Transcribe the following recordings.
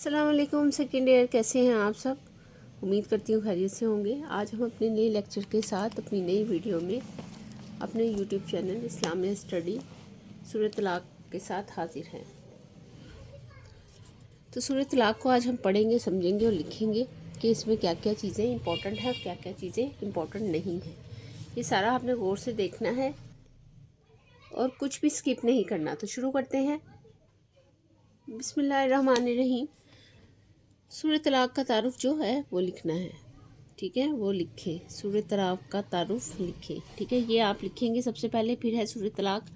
अस्सलाम वालेकुम second year, कैसे हैं आप सब। उम्मीद करती हूँ खैरियत से होंगे। आज हम अपने नए लेक्चर के साथ अपनी नई वीडियो में अपने यूट्यूब चैनल इस्लामिया स्टडी सूरह तलाक के साथ हाजिर हैं। तो सूरह तलाक को आज हम पढ़ेंगे, समझेंगे और लिखेंगे कि इसमें क्या क्या चीज़ें इंपॉर्टेंट हैं और क्या क्या चीज़ें इंपॉर्टेंट नहीं हैं। ये सारा आपने गौर से देखना है और कुछ भी स्किप नहीं करना। तो शुरू करते हैं। बिस्मिल्लाहिर्रहमानिर्रहीम। सूरह तलाक का तारुफ जो है वो लिखना है, ठीक है, वो लिखें। सूरह तलाक का तारुफ लिखें, ठीक है, ये आप लिखेंगे सबसे पहले। फिर है सूरह तलाक,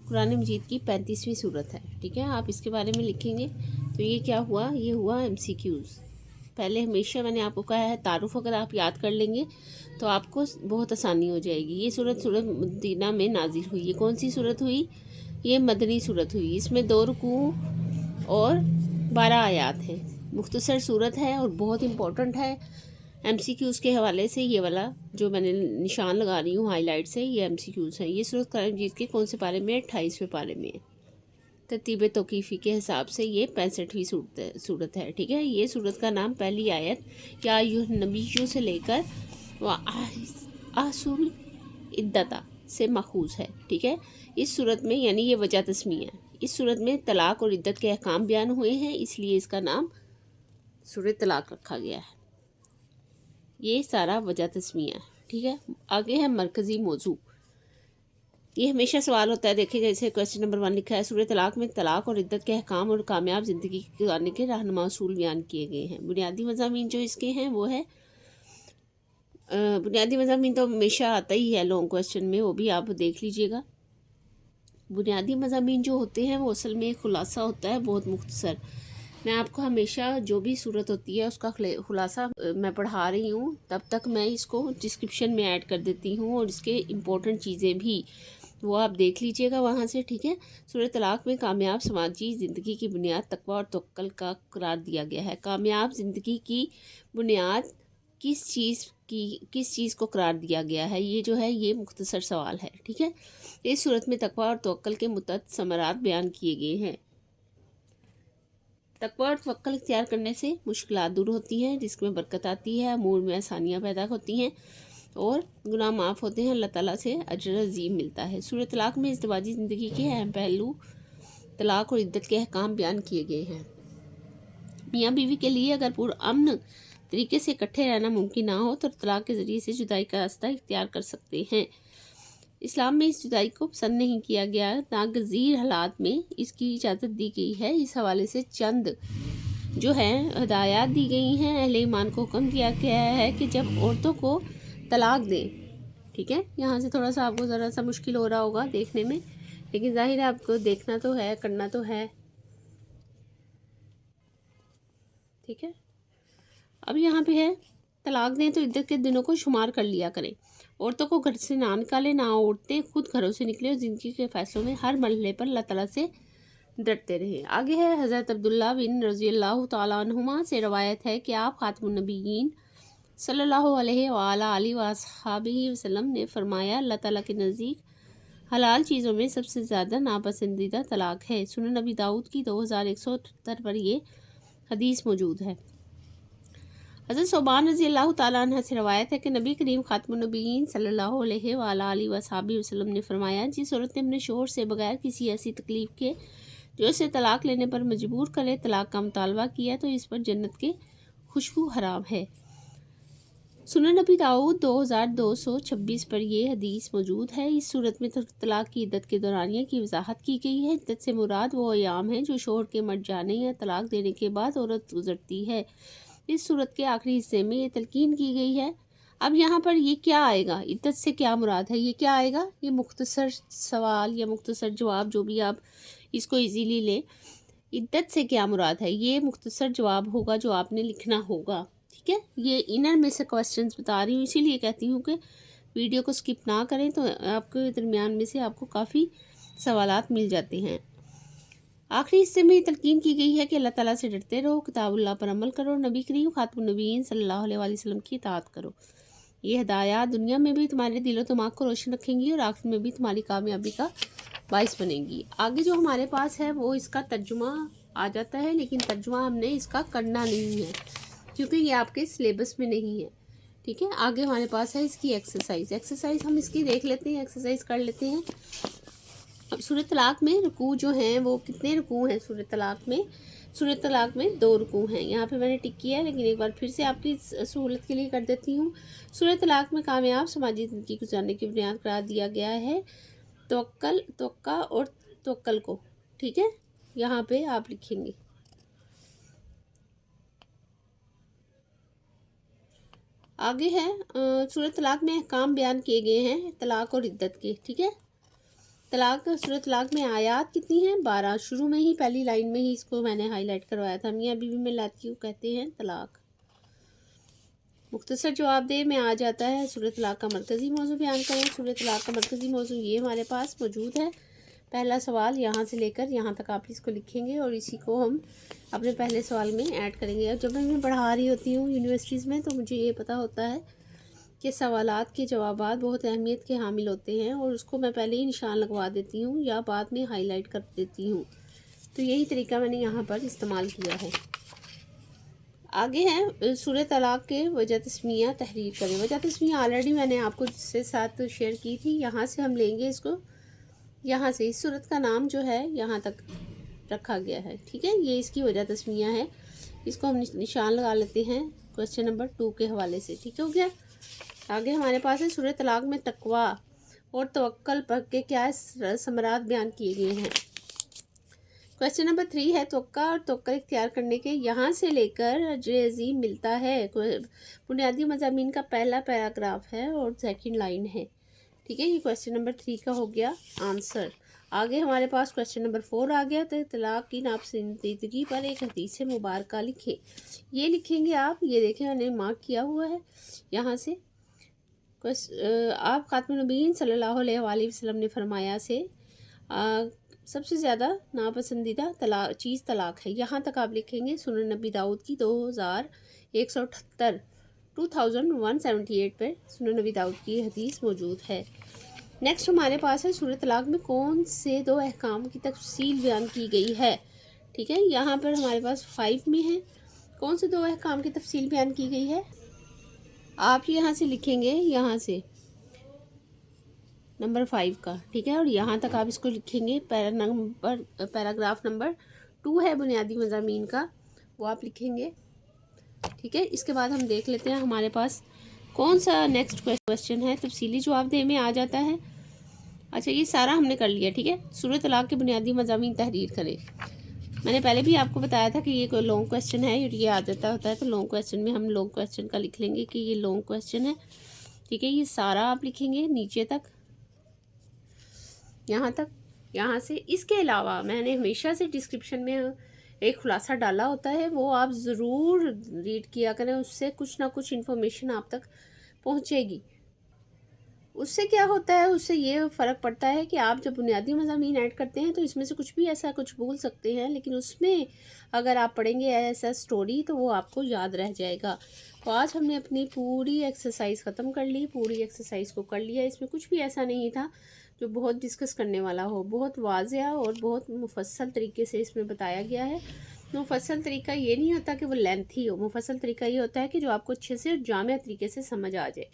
कुरान मजीद की 35वीं सूरत है, ठीक है, आप इसके बारे में लिखेंगे। तो ये क्या हुआ, ये हुआ MCQs। पहले हमेशा मैंने आपको कहा है तारुफ अगर आप याद कर लेंगे तो आपको बहुत आसानी हो जाएगी। ये सूरत मदीना में नाजिल हुई। ये कौन सी सूरत हुई? ये मदनी सूरत हुई। इसमें 2 रुकू और 12 आयात हैं। मुख्तसर सूरत है और बहुत इम्पोर्टेंट है। MCQs के हवाले से ये वाला जो मैंने निशान लगा रही हूँ हाईलाइट से, ये MCQs हैं। ये सूरत कुरान मजीद के कौन से पारे में है? 28वें पारे में है। तरतीब तौक़ीफ़ी के हिसाब से ये 65वीं सूरत है, ठीक है। ये सूरत का नाम पहली आयत या नबीयू से लेकर आसुल इद्दता से मखूज़ है, ठीक है। इस सूरत में यानी ये वजह तस्मीया, इस सूरत में तलाक और इद्दत के अहकाम बयान हुए हैं, इसलिए इसका नाम सूरह तलाक रखा गया है। ये सारा वजह तस्मीया है, ठीक है। आगे है मरकज़ी मौजू। ये हमेशा सवाल होता है, देखिएगा जैसे क्वेश्चन नंबर 1 लिखा है, सूरह तलाक में तलाक और इद्दत के अहकाम और कामयाब ज़िंदगी गुजारने के रहनुमा उसूल बयान किए गए हैं। बुनियादी मज़ामीन जो इसके हैं वो है, बुनियादी मज़ामीन तो हमेशा आता ही है लॉन्ग क्वेश्चन में, वो भी आप देख लीजिएगा। बुनियादी मज़ामीन जो होते हैं वो असल में खुलासा होता है बहुत मुख्तसर। मैं आपको हमेशा जो भी सूरत होती है उसका खुलासा मैं पढ़ा रही हूँ, तब तक मैं इसको डिस्क्रिप्शन में ऐड कर देती हूँ और इसके इम्पोर्टेंट चीज़ें भी वो आप देख लीजिएगा वहाँ से, ठीक है। सूरह तलाक में कामयाब समाजी ज़िंदगी की बुनियाद तकवा और तवक्कुल का करार दिया गया है। कामयाब ज़िंदगी की बुनियाद किस चीज़ को करार दिया गया है, ये जो है ये मुख्तसर सवाल है, ठीक है। इस सूरत में तकवा और तवक्कुल के मुतअद्दिद समरात बयान किए गए हैं। तकवा और तवक्कुल इख्तियार करने से मुश्किलात दूर होती हैं, रिस्क में बरकत आती है, अमूर में आसानियाँ पैदा होती हैं और गुनाह माफ़ होते हैं, अल्लाह ताला से अजर अज़ीम मिलता है। सूरह तलाक में इज़्दिवाजी ज़िंदगी के अहम पहलू तलाक और इद्दत के अहकाम बयान किए गए हैं। मियाँ बीवी के लिए अगर पुरअमन तरीके से इकट्ठे रहना मुमकिन ना हो तो तलाक के ज़रिए से जुदाई का रास्ता इख्तियार कर सकते हैं। इस्लाम में इस जुदाई को पसंद नहीं किया गया, नागज़ीर हालात में इसकी इजाज़त दी गई है। इस हवाले से चंद जो है हदायत दी गई हैं। अहले ईमान को हुक्म दिया गया है कि जब औरतों को तलाक दें, ठीक है, यहाँ से थोड़ा सा आपको ज़रा सा मुश्किल हो रहा होगा देखने में, लेकिन जाहिर है आपको देखना तो है, करना तो है, ठीक है। अब यहाँ पे है तलाक दें तो इद्दत के दिनों को शुमार कर लिया करें। औरतों को घर से ना निकालें, ना औरतें खुद घरों से निकलें और ज़िंदगी के फ़ैसलों में हर मरहले पर अल्लाह ताला से डरते रहें। आगे है हज़रत अब्दुल्ला बिन रज़ियल्लाहु तआला अन्हुमा से रवायत है कि आप खातमुन नबिय्यीन सल्लल्लाहु अलैहि वसल्लम ने फरमाया, अल्लाह ताला के नज़दीक हलाल चीज़ों में सबसे ज़्यादा नापसंदीदा तलाक है। सुनन नबी दाऊद की 2178 पर ये हदीस मौजूद है। हज़रत सोबान रज़ियल्लाहु ताला अन्हा से रवायत है कि नबी करीम खातमुन नबिय्यीन सल्लल्लाहु अलैहि वसल्लम ने फरमाया, जिस औरत ने अपने शोहर से बगैर किसी ऐसी तकलीफ़ के जो इसे तलाक लेने पर मजबूर करे तलाक का मुतालबा किया तो इस पर जन्नत के खुशबू हराम है। सुनन नबी दाऊद 2226 पर यह हदीस मौजूद है। इस सूरत में तलाक की इद्दत के दौरानिया की वजाहत की गई है। इद्दत से मुराद वो अयाम है जो शोहर के मर जाने या तलाक देने के बाद औरत गुजरती है। इस सूरत के आखिरी हिस्से में ये तलकीन की गई है। अब यहाँ पर ये क्या आएगा, इद्दत से क्या मुराद है, ये क्या आएगा, ये मुख्तसर सवाल या मुख्तसर जवाब, जो भी आप इसको इजीली लें। इद्दत से क्या मुराद है, ये मुख्तसर जवाब होगा जो आपने लिखना होगा, ठीक है। ये इनर में से क्वेश्चंस बता रही हूँ, इसीलिए कहती हूँ कि वीडियो को स्किप ना करें तो आपके दरमियान में से आपको काफ़ी सवालात मिल जाते हैं। आखिरी हिस्से में तलकीन की गई है कि अल्लाह ताला से डरते रहो, किताबुल्लाह पर अमल करो, नबी करीम खातमुन नबिय्यीन सल्लल्लाहु अलैहि वसल्लम की इताअत करो। ये हदायत दुनिया में भी तुम्हारे दिलो दिमाग को रोशन रखेंगी और आखिर में भी तुम्हारी कामयाबी का बाइस बनेगी। आगे जो हमारे पास है वो इसका तर्जुमा आ जाता है, लेकिन तर्जुमा हमने इसका करना नहीं है क्योंकि ये आपके सिलेबस में नहीं है। ठीक है, आगे हमारे पास है इसकी एक्सरसाइज हम इसकी देख लेते हैं, एक्सरसाइज कर लेते हैं। अब सूरह तलाक में रुकू जो हैं वो कितने रुकू हैं सूरह तलाक में? सूरह तलाक में 2 रुकू हैं। यहाँ पे मैंने टिक किया है, लेकिन एक बार फिर से आपकी सहूलत के लिए कर देती हूँ। सूरह तलाक में कामयाब समाजी ज़िंदगी गुजारने की बुनियाद करार दिया गया है तवक्का और तवक्कल को। ठीक है, यहाँ पे आप लिखेंगे। आगे है सूरह तलाक में अहकाम बयान किए गए हैं तलाक और इद्दत के। ठीक है, सूरह तलाक में आयात कितनी हैं? 12। शुरू में ही पहली लाइन में ही इसको मैंने हाईलाइट करवाया था। मियाँ बीवी में लाती कहते हैं तलाक। मुख्तसर जवाबदेह में आ जाता है सूरह तलाक का मरकज़ी मौजू बयान करें। सूरह तलाक का मरकज़ी मौजू ये हमारे पास मौजूद है। पहला सवाल यहाँ से लेकर यहाँ तक आप इसको लिखेंगे और इसी को हम अपने पहले सवाल में ऐड करेंगे। अब जब मैं पढ़ा रही होती हूँ यूनिवर्सिटीज़ में तो मुझे ये पता होता है कि सवालात के जवाबात बहुत अहमियत के हामिल होते हैं और उसको मैं पहले ही निशान लगवा देती हूँ या बाद में हाईलाइट कर देती हूँ। तो यही तरीका मैंने यहाँ पर इस्तेमाल किया है। आगे है सूरह तलाक के वजह तस्मीया तहरीर करें। वजह तस्मीया ऑलरेडी मैंने आपको जिससे साथ शेयर की थी। यहाँ से हम लेंगे इसको, यहाँ से इस सूरत का नाम जो है यहाँ तक रखा गया है। ठीक है, ये इसकी वजह तस्मीया है। इसको हम निशान लगा लेते हैं क्वेश्चन नंबर 2 के हवाले से। ठीक हो गया। आगे हमारे पास है सूरह तलाक में तकवा और तवक्कल पर के क्या समरात बयान किए गए हैं। क्वेश्चन नंबर 3 है तवक्का और तवक्कल इख्तियार करने के यहाँ से लेकर अजर अज़ीम मिलता है। बुनियादी मज़ामीन का पहला पैराग्राफ है और सेकंड लाइन है। ठीक है, ये क्वेश्चन नंबर 3 का हो गया आंसर। आगे हमारे पास क्वेश्चन नंबर 4 आ गया। तो तलाक की नापसंदीदगी पर एक हदीस मुबारक लिखें। ये लिखेंगे आप, ये देखें मैंने मार्क किया हुआ है यहाँ से। आप खातमुन नबीय्यीन सल्लल्लाहु अलैहि वसल्लम ने फरमाया से सबसे ज़्यादा नापसंदीदा चीज़ तलाक है। यहाँ तक आप लिखेंगे। सुनन नबी दाऊद की 2178 पर सुनन नबी दाऊद की हदीस मौजूद है। नेक्स्ट हमारे पास है सूरह तलाक में कौन से 2 अहकाम की तफसील बयान की गई है। ठीक है, यहाँ पर हमारे पास 5 में है। कौन से 2 अहकाम की तफसील बयान की गई है? आप यहाँ से लिखेंगे, यहाँ से नंबर 5 का। ठीक है, और यहाँ तक आप इसको लिखेंगे। पैराग्राफ नंबर 2 है बुनियादी मज़ामीन का, वो आप लिखेंगे। ठीक है, इसके बाद हम देख लेते हैं हमारे पास कौन सा नेक्स्ट क्वेश्चन है। तफसीली जवाबदेही में आ जाता है। अच्छा, ये सारा हमने कर लिया। ठीक है, सूरह तलाक के बुनियादी मज़ामीन तहरीर करें। मैंने पहले भी आपको बताया था कि ये कोई लॉन्ग क्वेश्चन है और ये आ जाता होता है, तो लॉन्ग क्वेश्चन में हम लॉन्ग क्वेश्चन का लिख लेंगे कि ये लॉन्ग क्वेश्चन है। ठीक है, ये सारा आप लिखेंगे नीचे तक, यहाँ तक, यहाँ से। इसके अलावा मैंने हमेशा से डिस्क्रिप्शन में एक खुलासा डाला होता है, वो आप ज़रूर रीड किया करें। उससे कुछ ना कुछ इन्फॉर्मेशन आप तक पहुँचेगी। उससे क्या होता है, उससे ये फ़र्क पड़ता है कि आप जब बुनियादी मज़ामीन ऐड करते हैं तो इसमें से कुछ भी ऐसा कुछ भूल सकते हैं, लेकिन उसमें अगर आप पढ़ेंगे ऐसा स्टोरी तो वो आपको याद रह जाएगा। तो आज हमने अपनी पूरी एक्सरसाइज ख़त्म कर ली, पूरी एक्सरसाइज को कर लिया। इसमें कुछ भी ऐसा नहीं था जो बहुत डिस्कस करने वाला हो। बहुत वाज़ेह और बहुत मुफस्सल तरीके से इसमें बताया गया है। मुफस्सल तरीका ये नहीं होता कि वो लेंथी हो, मुफस्सल तरीका ये होता है कि जो आपको अच्छे से जामिया तरीके से समझ आ जाए।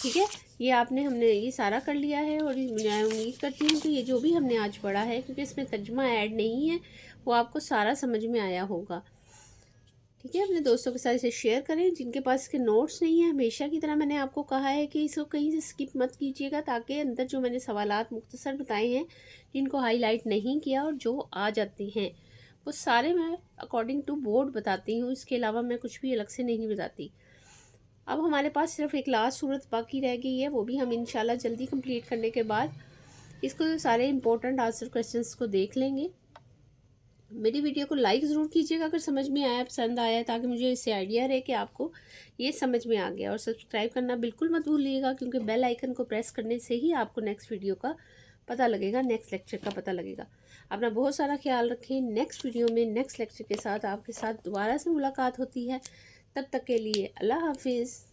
ठीक है, ये हमने ये सारा कर लिया है और मैं उम्मीद करती हूँ कि ये जो भी हमने आज पढ़ा है, क्योंकि इसमें तर्जुमा ऐड नहीं है, वो आपको सारा समझ में आया होगा। ठीक है, अपने दोस्तों के साथ इसे शेयर करें। जिनके पास इसके नोट्स नहीं है, हमेशा की तरह मैंने आपको कहा है कि इसको कहीं से स्किप मत कीजिएगा, ताकि अंदर जो मैंने सवालात मुख्तसर बताए हैं, जिनको हाईलाइट नहीं किया और जो आ जाते हैं, वो सारे मैं अकॉर्डिंग टू बोर्ड बताती हूँ। इसके अलावा मैं कुछ भी अलग से नहीं बताती। अब हमारे पास सिर्फ एक लास्ट सूरत बाकी रह गई है, वो भी हम इंशाल्लाह जल्दी कंप्लीट करने के बाद इसको सारे इंपॉर्टेंट आंसर क्वेश्चंस को देख लेंगे। मेरी वीडियो को लाइक ज़रूर कीजिएगा अगर समझ में आया, पसंद आया, ताकि मुझे इससे आइडिया रहे कि आपको ये समझ में आ गया। और सब्सक्राइब करना बिल्कुल मत भूलिएगा, क्योंकि बेल आइकन को प्रेस करने से ही आपको नेक्स्ट वीडियो का पता लगेगा, नेक्स्ट लेक्चर का पता लगेगा। अपना बहुत सारा ख्याल रखें। नेक्स्ट वीडियो में नेक्स्ट लेक्चर के साथ आपके साथ दोबारा से मुलाकात होती है। तब तक के लिए अल्लाह हाफिज़।